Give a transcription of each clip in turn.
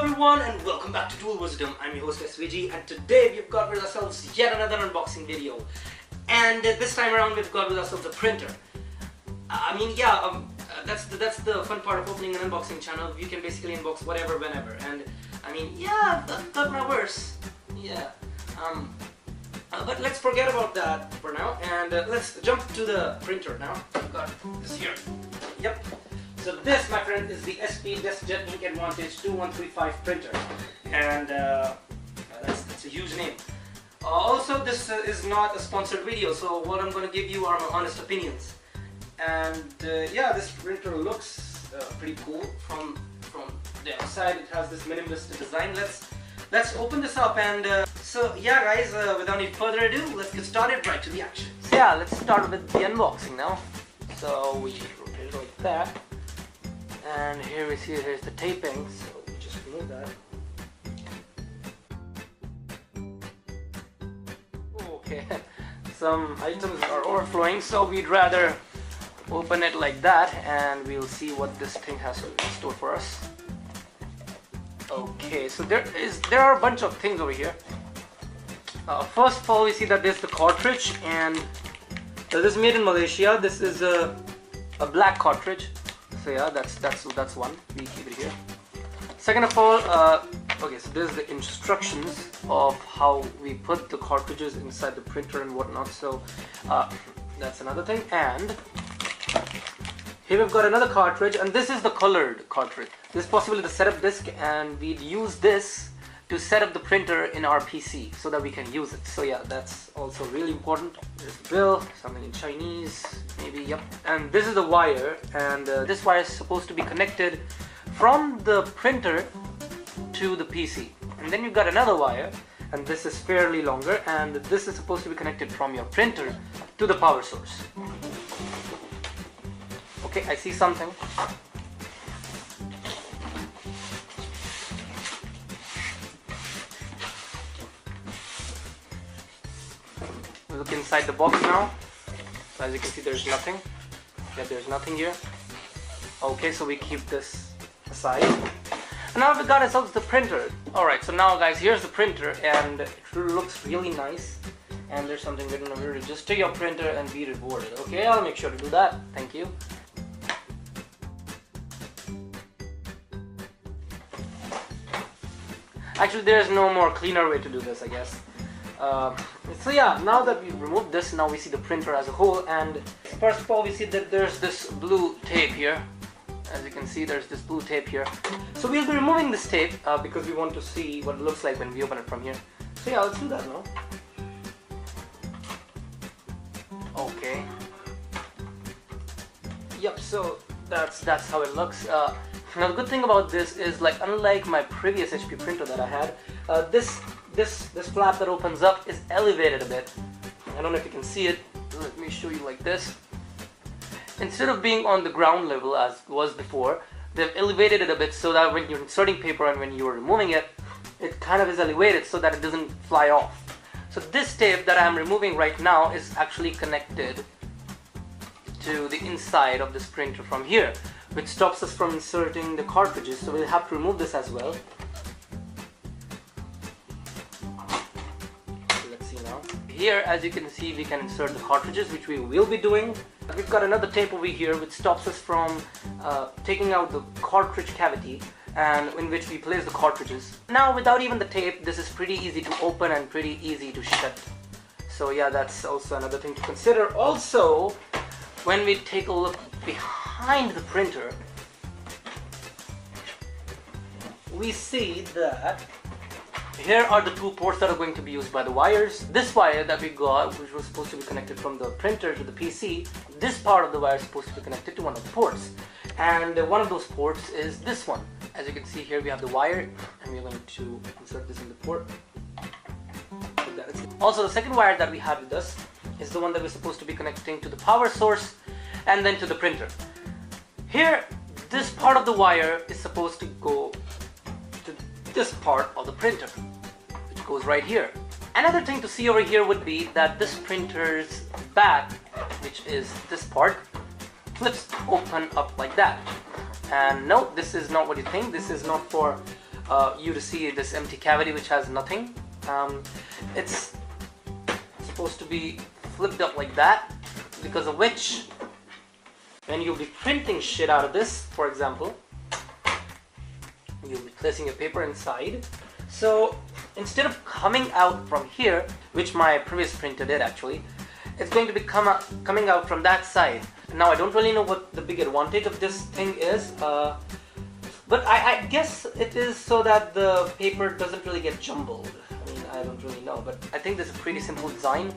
everyone and welcome back to Tool Wisdom. I'm your host SVG and today we've got with ourselves yet another unboxing video. And this time around we've got with ourselves a printer. That's the fun part of opening an unboxing channel. You can basically unbox whatever, whenever. And I've got my worst. But let's forget about that for now and let's jump to the printer now. I've got this here. Yep. So this, my friend, is the HP Deskjet Ink Advantage 2135 printer, and that's a huge name. Also, this is not a sponsored video, so what I'm going to give you are my honest opinions. And this printer looks pretty cool from the outside. It has this minimalistic design. Let's open this up and guys, without any further ado, let's get started right to the action. So yeah, let's start with the unboxing now. So we rotate it like that. And here we see here's the taping, so we just remove that. Okay, some items are overflowing, so we'd rather open it like that and we'll see what this thing has in store for us. Okay, so there are a bunch of things over here. First of all, we see that there's the cartridge, and this is made in Malaysia. This is a black cartridge. So yeah, that's one. We keep it here. Second of all, okay, so there's the instructions of how we put the cartridges inside the printer and whatnot. So that's another thing. And here we've got another cartridge, and this is the colored cartridge. This is possibly the setup disc, and we'd use this to set up the printer in our PC so that we can use it. So yeah, that's also really important. There's the bill, something in Chinese, maybe, yep. And this is the wire, and this wire is supposed to be connected from the printer to the PC. And then you've got another wire, and this is fairly longer, and this is supposed to be connected from your printer to the power source. Okay, I see something. Look inside the box now. So as you can see, there's nothing. Yeah, there's nothing here. Okay, so we keep this aside. And now we've got ourselves the printer. Alright, so now guys, here's the printer, and it looks really nice. And there's something written over here. Just take your printer and be rewarded. Okay, I'll make sure to do that. Thank you. Actually, there's no more cleaner way to do this, I guess. So yeah, now that we've removed this, now we see the printer as a whole, and first of all we see that there's this blue tape here. As you can see, there's this blue tape here. So we'll be removing this tape because we want to see what it looks like when we open it from here. So yeah, let's do that now. Okay. Yep, so that's how it looks. Now the good thing about this is, like, unlike my previous HP printer that I had, this flap that opens up is elevated a bit. I don't know if you can see it. Let me show you like this. Instead of being on the ground level as was before, they've elevated it a bit so that when you're inserting paper and when you're removing it, it kind of is elevated so that it doesn't fly off. So this tape that I'm removing right now is actually connected to the inside of this printer from here, which stops us from inserting the cartridges, so we'll have to remove this as well. Let's see now. Here, as you can see, we can insert the cartridges, which we will be doing. We've got another tape over here which stops us from taking out the cartridge cavity, and in which we place the cartridges. Now, without even the tape, this is pretty easy to open and pretty easy to shut. So yeah, that's also another thing to consider. Also, when we take a look behind the printer, we see that here are the two ports that are going to be used by the wires. This wire that we got, which was supposed to be connected from the printer to the PC, this part of the wire is supposed to be connected to one of the ports. And one of those ports is this one. As you can see here, we have the wire, and we're going to insert this in the port. Also, the second wire that we have with us is the one that we're supposed to be connecting to the power source and then to the printer. Here, this part of the wire is supposed to go to this part of the printer, which goes right here. Another thing to see over here would be that this printer's back, which is this part, flips open up like that. And no, this is not what you think. This is not for you to see this empty cavity which has nothing. It's supposed to be flipped up like that, because of which when you'll be printing shit out of this, for example, you'll be placing your paper inside. So instead of coming out from here, which my previous printer did actually, it's going to be coming out from that side. Now I don't really know what the big advantage of this thing is, but I guess it is so that the paper doesn't really get jumbled. I mean, I don't really know, but I think this is a pretty simple design.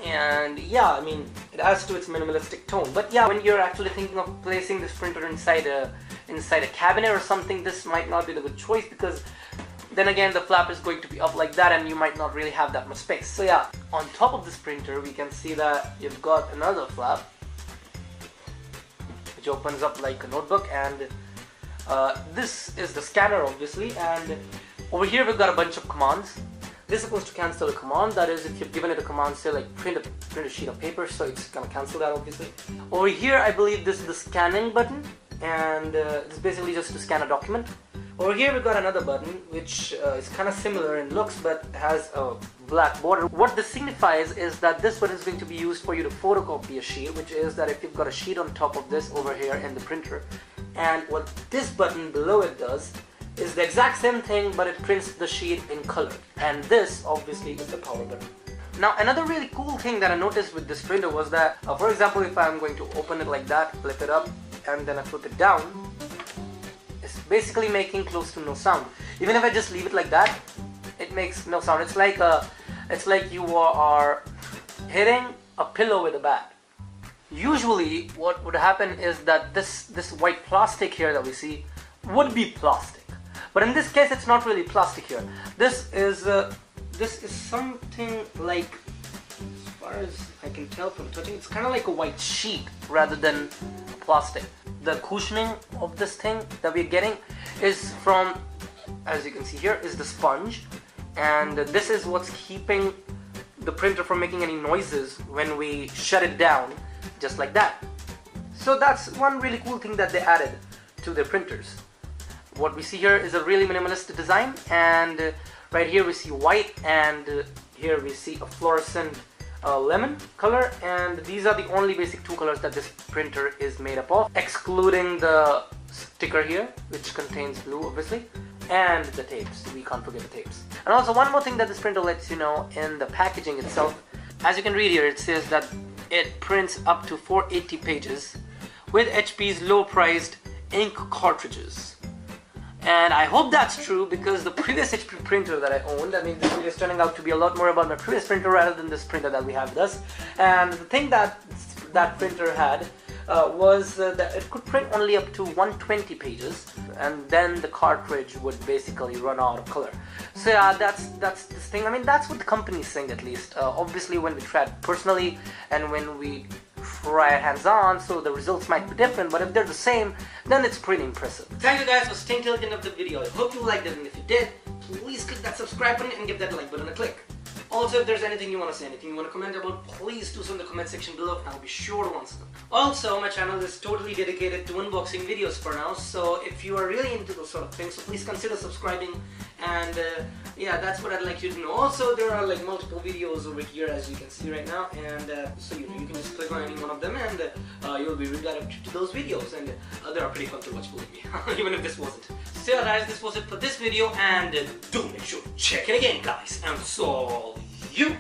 And yeah, I mean, it adds to its minimalistic tone. But yeah, when you're actually thinking of placing this printer inside a cabinet or something, this might not be the good choice, because then again the flap is going to be up like that and you might not really have that much space. So yeah, on top of this printer we can see that you've got another flap which opens up like a notebook, and this is the scanner obviously, and over here we've got a bunch of commands. This is supposed to cancel a command, that is if you've given it a command, say like print a sheet of paper, so it's gonna cancel that obviously. Over here I believe this is the scanning button, and it's basically just to scan a document. Over here we've got another button which is kind of similar in looks but has a black border. What this signifies is that this button is going to be used for you to photocopy a sheet, which is that if you've got a sheet on top of this over here in the printer, and what this button below it does is the exact same thing, but it prints the sheet in color, and this obviously is the power button. Now another really cool thing that I noticed with this printer was that for example, if I'm going to open it like that, flip it up, and then I flip it down, it's basically making close to no sound. Even if I just leave it like that, it makes no sound. It's like you are hitting a pillow with a bat. Usually what would happen is that this white plastic here that we see would be plastic, but in this case it's not really plastic here. This is something like, as far as I can tell from touching, it's kind of like a white sheet rather than plastic. The cushioning of this thing that we're getting is from, as you can see here, is the sponge, and this is what's keeping the printer from making any noises when we shut it down, just like that. So that's one really cool thing that they added to their printers. What we see here is a really minimalistic design, and right here we see white, and here we see a fluorescent lemon color, and these are the only basic two colors that this printer is made up of, excluding the sticker here which contains blue obviously, and the tapes. We can't forget the tapes. And also one more thing that this printer lets you know in the packaging itself, as you can read here, it says that it prints up to 480 pages with HP's low priced ink cartridges. And I hope that's true, because the previous HP printer that I owned, I mean, this video is turning out to be a lot more about my previous printer rather than this printer that we have with us. And the thing that that printer had was that it could print only up to 120 pages, and then the cartridge would basically run out of color. So yeah, that's this thing. I mean, that's what the company is saying, at least. Obviously, when we try it personally and when we try it hands-on, so the results might be different, but if they're the same, then it's pretty impressive. Thank you guys for staying till the end of the video. I hope you liked it, and if you did, please click that subscribe button and give that like button a click. Also, if there's anything you want to say, anything you want to comment about, please do so in the comment section below, and I'll be sure to answer them. Also, my channel is totally dedicated to unboxing videos for now, so if you are really into those sort of things, so please consider subscribing, and yeah, that's what I'd like you to know. Also, there are like multiple videos over here, as you can see right now, and so you can just click on any one of them, and you'll be redirected to those videos, and they are pretty fun to watch, believe me, even if this wasn't. So yeah, guys, this was it for this video, and do make sure to check it again, guys, and so you